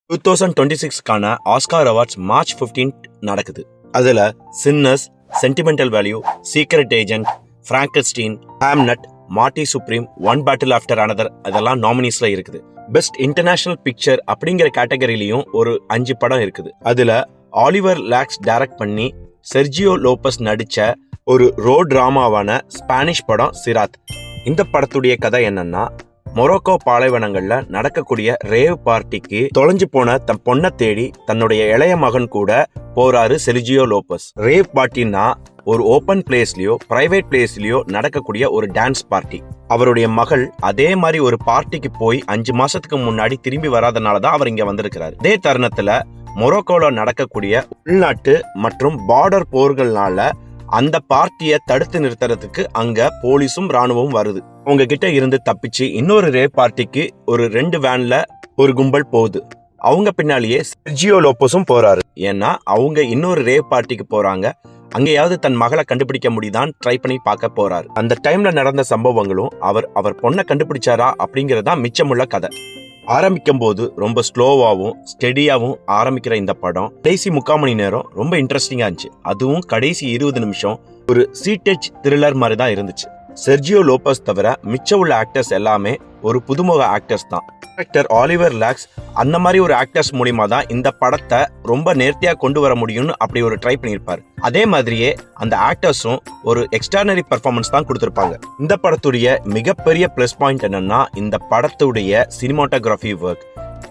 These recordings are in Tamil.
2026க்கான ஆஸ்கார் அவார்ட்ஸ் மார்ச் 15 நடக்குது. அதுல Sinners, Sentimental Value, Secret Agent, Frankenstein, Hamnet, Marty Supreme, One Battle After Another அதெல்லாம் நாமினிஸ்ல இருக்குது. பெஸ்ட் இன்டர்நேஷனல் பிக்சர் அப்படிங்கிற கேட்டகரியிலையும் ஒரு 5 படம் இருக்குது. அதுல ஆலிவர் லாக்ஸ் டைரக்ட் பண்ணி செர்ஜியோ லோபஸ் நடிச்ச ஒரு ரோட் டிராமாவான ஸ்பானிஷ் படம் சிராத். இந்த படத்துடைய கதை என்னன்னா, மொரோக்கோ பாலைவனங்கள்ல நடக்கக்கூடிய ரேவ் பார்ட்டிக்கு தொலைஞ்சு போன தன் பொண்ணை தேடி தன்னுடைய இளைய மகன் கூட போறாரு செர்ஜியோ லோபஸ். ரேவ் பார்ட்டின்னா ஒரு ஓபன் பிளேஸ்லயோ பிரைவேட் பிளேஸ்லயோ நடக்கக்கூடிய ஒரு டான்ஸ் பார்ட்டி. அவருடைய மகள் அதே மாதிரி ஒரு பார்ட்டிக்கு போய் 5 மாசத்துக்கு முன்னாடி திரும்பி வராதனாலதான் அவர் இங்க வந்திருக்கிறார். அதே தருணத்துல மொரோக்கோல நடக்கக்கூடிய உள்நாட்டு மற்றும் பார்டர் போர்கள்னால அந்த பார்ட்டியை தடுத்து நிறுத்துறதுக்கு அங்க போலீஸும் ராணுவமும் வருது. அவங்க கிட்ட இருந்து தப்பிச்சு இன்னொரு ரேவ் பார்ட்டிக்கு ஒரு 2 வேன்ல ஒரு கும்பல் போகுது. அவங்க பின்னாலேயே செர்ஜியோ லோபஸும் போறாரு. ஏன்னா அவங்க இன்னொரு ரேவ் பார்ட்டிக்கு போறாங்க. அங்கேயாவது தன் மகளை கண்டுபிடிக்க முடியுதான் ட்ரை பண்ணி பார்க்க போறாரு. அந்த டைம்ல நடந்த சம்பவங்களும் அவர் பொண்ணை கண்டுபிடிச்சாரா அப்படிங்கறதா மிச்சமுள்ள கதை. ஆரம்பிக்கும் போது ரொம்ப ஸ்லோவாகவும் ஸ்டெடியாகவும் ஆரம்பிக்கிற இந்த படம் கடைசி 3/4 மணி நேரம் ரொம்ப இன்ட்ரெஸ்டிங்கா இருந்துச்சு. அதுவும் கடைசி 20 நிமிஷம் ஒரு சீட்டேஜ் த்ரில்லர் மாதிரி தான் இருந்துச்சு. செர்ஜியோ லோபஸ் தவிர மிச்ச உள்ள ஆக்டர்ஸ் எல்லாமே ஒரு புதுமுக ஆக்டர்ஸ் தான். டைரக்டர் ஆலிவர் லாக்ஸ் அந்த மாதிரி ஒரு ஆக்டர்ஸ் மூலியமா தான் இந்த படத்தை ரொம்ப நேர்த்தியா கொண்டு வர முடியும்னு அப்படி ஒரு ட்ரை பண்ணியிருப்பாரு. அதே மாதிரியே அந்த ஆக்டர்ஸும் ஒரு எக்ஸ்ட்ரானரி பெர்ஃபார்மன்ஸ் தான் கொடுத்திருப்பாங்க. இந்த படத்துடைய மிகப்பெரிய பிளஸ் பாயிண்ட் என்னன்னா, இந்த படத்துடைய சினிமாட்டோகிராஃபி ஒர்க்.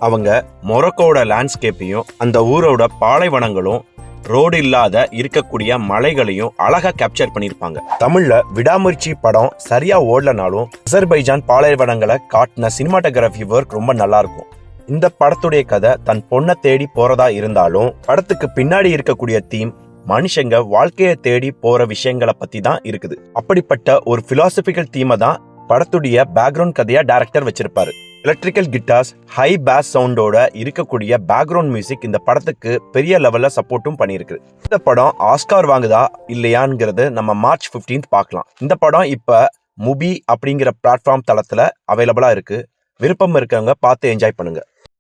அவங்க மொரோக்கோட லேண்ட்ஸ்கேப்பையும் அந்த ஊரோட பாலைவனங்களும் ரோடு இல்லாத இருக்கக்கூடிய மலைகளையும் அழகா கேப்சர் பண்ணிருப்பாங்க. தமிழ்ல விடாமுயற்சி படம் சரியா ஓடலனாலும் அசர்பைஜான் பாலைவனங்களை காட்டின சினிமாட்டோகிராஃபி ஒர்க் ரொம்ப நல்லா இருக்கும். இந்த படத்துடைய கதை தன் பொண்ணை தேடி போறதா இருந்தாலும் படத்துக்கு பின்னாடி இருக்கக்கூடிய தீம் மனுஷங்க வாழ்க்கையை தேடி போற விஷயங்களை பத்தி தான் இருக்குது. அப்படிப்பட்ட ஒரு பிலாசபிக்கல் தீமை தான் படத்துடைய பேக்ரவுண்ட் கதையா டைரக்டர் வச்சிருப்பாரு. எலக்ட்ரிக்கல் கிட்டார்ஸ், ஹை பேஸ் சவுண்டோட இருக்கக்கூடிய பேக்ரவுண்ட் மியூசிக் இந்த படத்துக்கு பெரிய லெவல்ல சப்போர்ட்டும் பண்ணியிருக்கு. இந்த படம் ஆஸ்கார் வாங்குதா இல்லையாங்கிறது நம்ம மார்ச் 15 பார்க்கலாம். இந்த படம் இப்ப முபி அப்படிங்கிற பிளாட்ஃபார்ம் தளத்துல அவைலபிளா இருக்கு. விருப்பம் இருக்கவங்க பார்த்து என்ஜாய் பண்ணுங்க.